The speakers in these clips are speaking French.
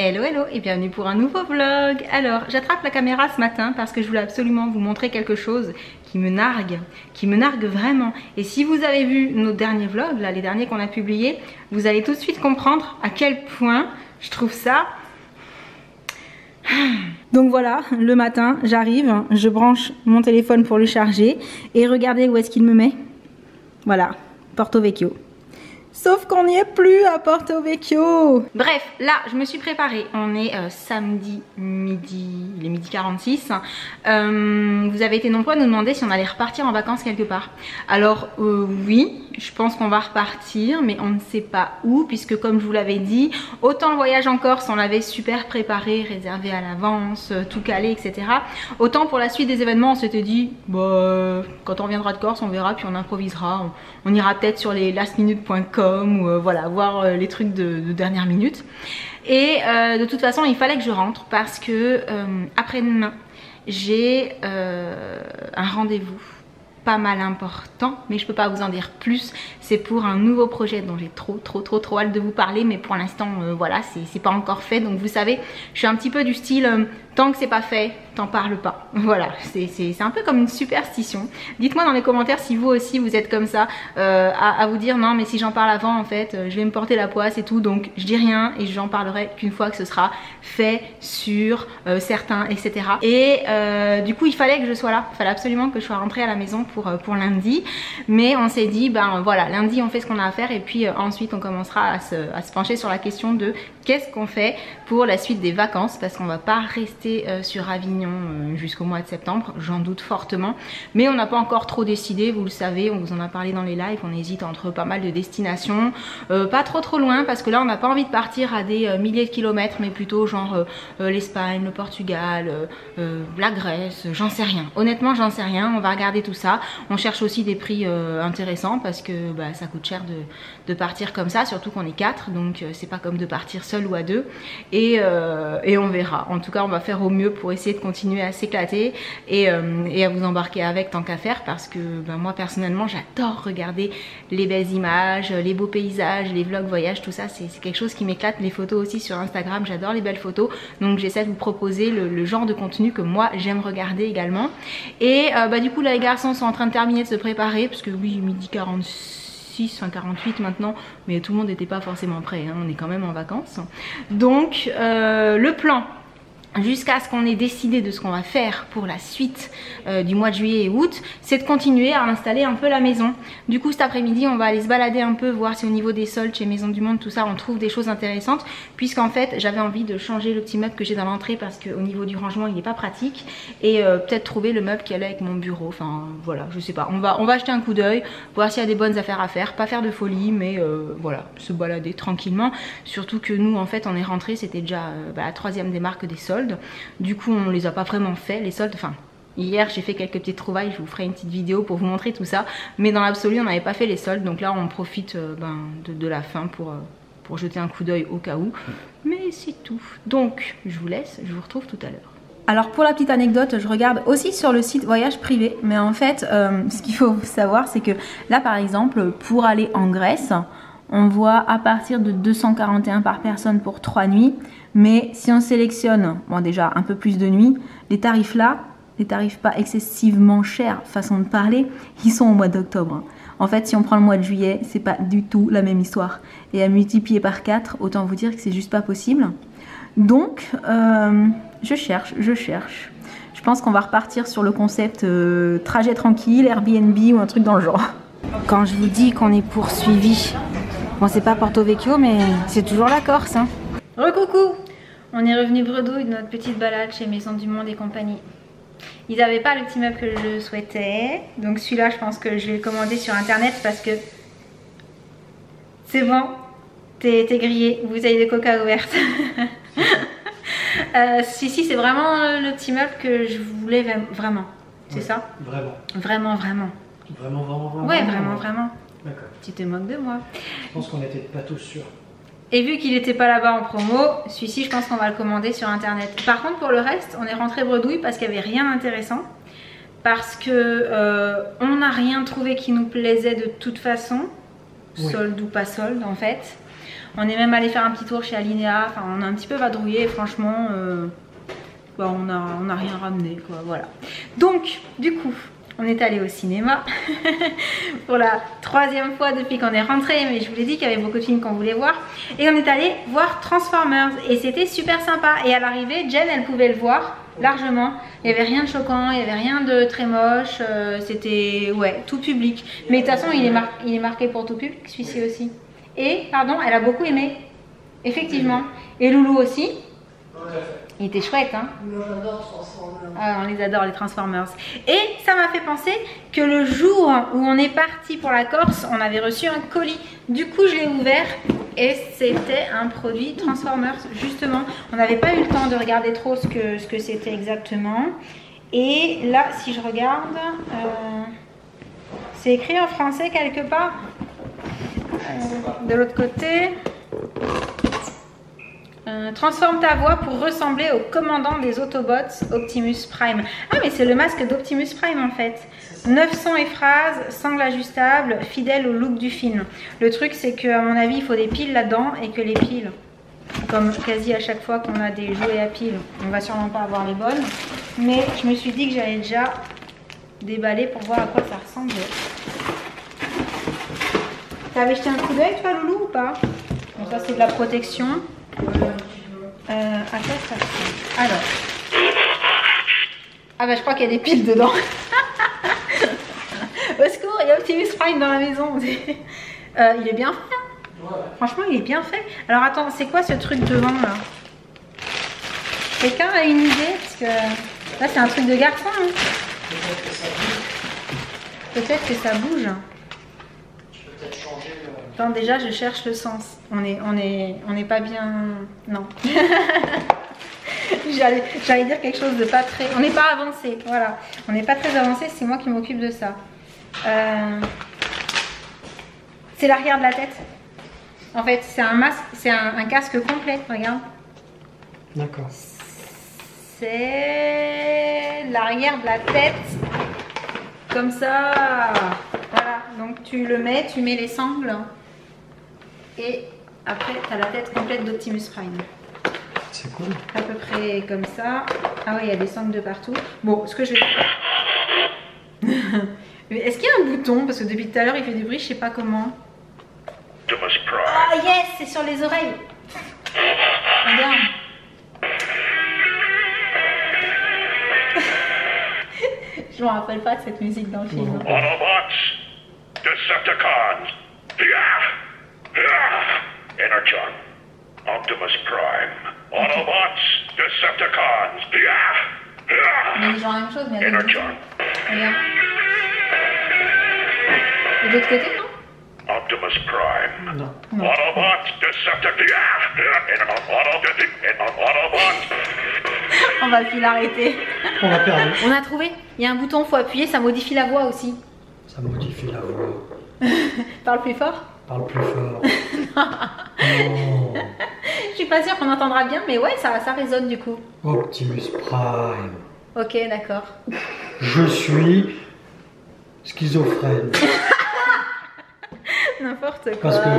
Hello hello et bienvenue pour un nouveau vlog. Alors j'attrape la caméra ce matin parce que je voulais absolument vous montrer quelque chose qui me nargue vraiment. Et si vous avez vu nos derniers vlogs, là, les derniers qu'on a publiés, vous allez tout de suite comprendre à quel point je trouve ça... Donc voilà, le matin j'arrive, je branche mon téléphone pour le charger et regardez où est-ce qu'il me met. Voilà, Porto Vecchio. Sauf qu'on n'y est plus à Porto Vecchio. Bref, là je me suis préparée. On est samedi midi, il est midi 46. Vous avez été nombreux à nous demander si on allait repartir en vacances quelque part. Alors oui, je pense qu'on va repartir, mais on ne sait pas où, puisque comme je vous l'avais dit, autant le voyage en Corse on l'avait super préparé, réservé à l'avance, tout calé, etc. Autant pour la suite des événements on s'était dit, bah, quand on reviendra de Corse on verra, puis on improvisera. On ira peut-être sur les lastminute.com ou voilà, voir les trucs de dernière minute. Et de toute façon il fallait que je rentre parce que après-demain j'ai un rendez-vous pas mal important, mais je peux pas vous en dire plus. C'est pour un nouveau projet dont j'ai trop hâte de vous parler, mais pour l'instant voilà, c'est pas encore fait. Donc vous savez, je suis un petit peu du style tant que c'est pas fait, t'en parles pas. Voilà, c'est un peu comme une superstition. Dites-moi dans les commentaires si vous aussi vous êtes comme ça, à vous dire non mais si j'en parle avant en fait je vais me porter la poisse et tout, donc je dis rien et j'en parlerai qu'une fois que ce sera fait, sur certains, etc. Et du coup il fallait que je sois là, il fallait absolument que je sois rentrée à la maison pour lundi, mais on s'est dit ben voilà, lundi on fait ce qu'on a à faire et puis ensuite on commencera à se pencher sur la question de qu'est-ce qu'on fait pour la suite des vacances, parce qu'on va pas rester sur Avignon jusqu'au mois de septembre, j'en doute fortement, mais on n'a pas encore trop décidé, vous le savez, on vous en a parlé dans les lives, on hésite entre pas mal de destinations, pas trop loin, parce que là on n'a pas envie de partir à des milliers de kilomètres, mais plutôt genre l'Espagne, le Portugal, la Grèce, j'en sais rien, honnêtement j'en sais rien, on va regarder tout ça. On cherche aussi des prix intéressants parce que bah, ça coûte cher de partir comme ça, surtout qu'on est 4, donc c'est pas comme de partir seul ou à 2, et on verra. En tout cas on va faire au mieux pour essayer de continuer à s'éclater et à vous embarquer avec tant qu'à faire, parce que ben, moi personnellement j'adore regarder les belles images, les beaux paysages, les vlogs voyages, tout ça c'est quelque chose qui m'éclate. Les photos aussi sur Instagram, j'adore les belles photos, donc j'essaie de vous proposer le genre de contenu que moi j'aime regarder également. Et bah, du coup là les garçons sont en train de terminer de se préparer, parce que oui, midi 46, 48 maintenant, mais tout le monde n'était pas forcément prêt, hein, on est quand même en vacances. Donc le plan, jusqu'à ce qu'on ait décidé de ce qu'on va faire pour la suite du mois de juillet et août, c'est de continuer à installer un peu la maison. Du coup cet après-midi on va aller se balader un peu, voir si au niveau des soldes chez Maison du Monde, tout ça, on trouve des choses intéressantes, puisqu'en fait j'avais envie de changer le petit meuble que j'ai dans l'entrée, parce qu'au niveau du rangement il n'est pas pratique, et peut-être trouver le meuble qui allait avec mon bureau. Enfin voilà, je sais pas, on va acheter un coup d'œil, voir s'il y a des bonnes affaires à faire, pas faire de folie, mais voilà, se balader tranquillement. Surtout que nous en fait on est rentré, c'était déjà la 3e démarque des soldes. Du coup on les a pas vraiment fait les soldes, enfin hier j'ai fait quelques petites trouvailles, je vous ferai une petite vidéo pour vous montrer tout ça, mais dans l'absolu on n'avait pas fait les soldes, donc là on profite de la fin pour jeter un coup d'œil au cas où, mais c'est tout. Donc je vous laisse, je vous retrouve tout à l'heure. Alors pour la petite anecdote, je regarde aussi sur le site Voyage Privé, mais en fait ce qu'il faut savoir c'est que là par exemple pour aller en Grèce, on voit à partir de 241 par personne pour 3 nuits. Mais si on sélectionne, bon déjà un peu plus de nuits, les tarifs là, les tarifs pas excessivement chers, façon de parler, ils sont au mois d'octobre. En fait si on prend le mois de juillet, c'est pas du tout la même histoire. Et à multiplier par 4, autant vous dire que c'est juste pas possible. Donc je cherche. Je pense qu'on va repartir sur le concept trajet tranquille, Airbnb ou un truc dans le genre. Quand je vous dis qu'on est poursuivi, bon c'est pas Porto Vecchio mais c'est toujours la Corse hein. Recoucou, on est revenu bredouille de notre petite balade chez Maison du Monde et compagnie. Ils n'avaient pas le petit meuble que je souhaitais, donc celui-là je pense que je vais le commander sur internet parce que c'est bon, t'es grillé, bouteille de coca ouverte. Si c'est vraiment le petit meuble que je voulais vraiment, c'est ouais, ça? Vraiment. Ouais, vraiment. D'accord. Tu te moques de moi. Je pense qu'on n'était pas tous sûrs. Et vu qu'il n'était pas là-bas en promo, celui-ci je pense qu'on va le commander sur internet. Par contre pour le reste, on est rentré bredouille parce qu'il n'y avait rien d'intéressant. Parce que on n'a rien trouvé qui nous plaisait de toute façon. Oui. Solde ou pas solde en fait. On est même allé faire un petit tour chez Alinea. Enfin, on a un petit peu vadrouillé. Et franchement, bah, on a rien ramené, quoi. Voilà. Donc, du coup, on est allé au cinéma pour la 3e fois depuis qu'on est rentré. Mais je vous l'ai dit qu'il y avait beaucoup de films qu'on voulait voir. Et on est allé voir Transformers. Et c'était super sympa. Et à l'arrivée, Jen, elle pouvait le voir largement. Il n'y avait rien de choquant, il n'y avait rien de très moche. C'était, ouais, tout public. Mais de toute façon, il est marqué pour tout public, celui-ci aussi. Et, pardon, elle a beaucoup aimé. Effectivement. Et Loulou aussi. Il était chouette, hein. J'adore Transformers. Ah, on les adore, les Transformers. Et ça m'a fait penser que le jour où on est parti pour la Corse, on avait reçu un colis. Du coup, je l'ai ouvert et c'était un produit Transformers, justement. On n'avait pas eu le temps de regarder trop ce que c'était exactement. Et là, si je regarde, c'est écrit en français quelque part. De l'autre côté... transforme ta voix pour ressembler au commandant des Autobots Optimus Prime. Ah mais c'est le masque d'Optimus Prime en fait. 900 et phrases, sangle ajustable, fidèle au look du film. Le truc c'est que à mon avis il faut des piles là-dedans et que les piles, comme quasi à chaque fois qu'on a des jouets à piles, on va sûrement pas avoir les bonnes. Mais je me suis dit que j'allais déjà déballer pour voir à quoi ça ressemble. T'avais jeté un coup d'œil toi Loulou ou pas? Bon, ça c'est de la protection. À quoi ça ressemble? Alors. Ah bah je crois qu'il y a des piles dedans. Au secours, il y a Optimus Prime dans la maison. Il est bien fait. Hein. Franchement, il est bien fait. Alors attends, c'est quoi ce truc devant là? Quelqu'un a une idée? Parce que là c'est un truc de garçon. Hein. Peut-être que ça bouge. Peut-être changer le... Attends, déjà je cherche le sens. On est pas bien. Non. J'allais dire quelque chose de pas très. On n'est pas avancé, voilà. On n'est pas très avancé, c'est moi qui m'occupe de ça. C'est l'arrière de la tête. En fait, c'est un masque, c'est un casque complet, regarde. D'accord. C'est l'arrière de la tête. Comme ça. Voilà, donc tu le mets, tu mets les sangles. Et après, tu as la tête complète d'Optimus Prime. C'est cool. À peu près comme ça. Ah oui, il y a des sangles de partout. Bon, ce que je vais faire... Est-ce qu'il y a un bouton? Parce que depuis tout à l'heure, il fait du bruit, je sais pas comment. Ah yes, c'est sur les oreilles. Regarde. Je me rappelle pas de cette musique dans le film. Autobots, Decepticons, Energon, Optimus Prime, Autobots, Decepticons, Mais ils ont la même chose, mais avec des Energon, boutons. Regarde. Et de l'autre côté, non? Optimus Prime, Non. Autobots, Decepticons, Autobots. On va plus l'arrêter. On l'a perdu. On a trouvé. Il y a un bouton, faut appuyer, ça modifie la voix aussi. Ça modifie la voix. Parle plus fort. Parle plus fort. Non. Je suis pas sûre qu'on entendra bien, mais ouais, ça résonne du coup. Optimus Prime. Ok, d'accord. Je suis schizophrène. N'importe quoi. Parce que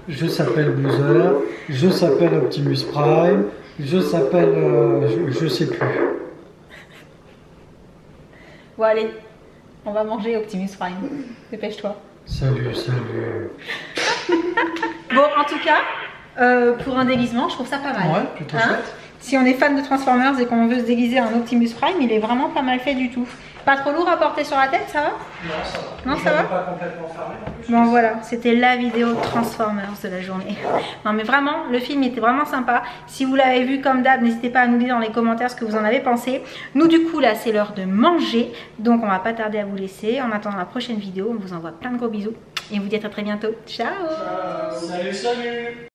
je s'appelle Boozer, je s'appelle Optimus Prime, je s'appelle... je sais plus. Bon, allez, on va manger Optimus Prime. Dépêche-toi. Salut, salut. Bon, en tout cas, pour un déguisement, je trouve ça pas mal. Ouais, plutôt chouette. Si on est fan de Transformers et qu'on veut se déguiser en Optimus Prime, il est vraiment pas mal fait du tout. Pas trop lourd à porter sur la tête, ça va? Non, ça va. Non, ça va? Pas complètement fermé en plus. Bon voilà, c'était la vidéo Transformers de la journée. Non mais vraiment, le film était vraiment sympa. Si vous l'avez vu comme d'hab, n'hésitez pas à nous dire dans les commentaires ce que vous en avez pensé. Nous du coup là, c'est l'heure de manger. Donc on va pas tarder à vous laisser. En attendant la prochaine vidéo, on vous envoie plein de gros bisous. Et on vous dit à très bientôt. Ciao. Salut, salut.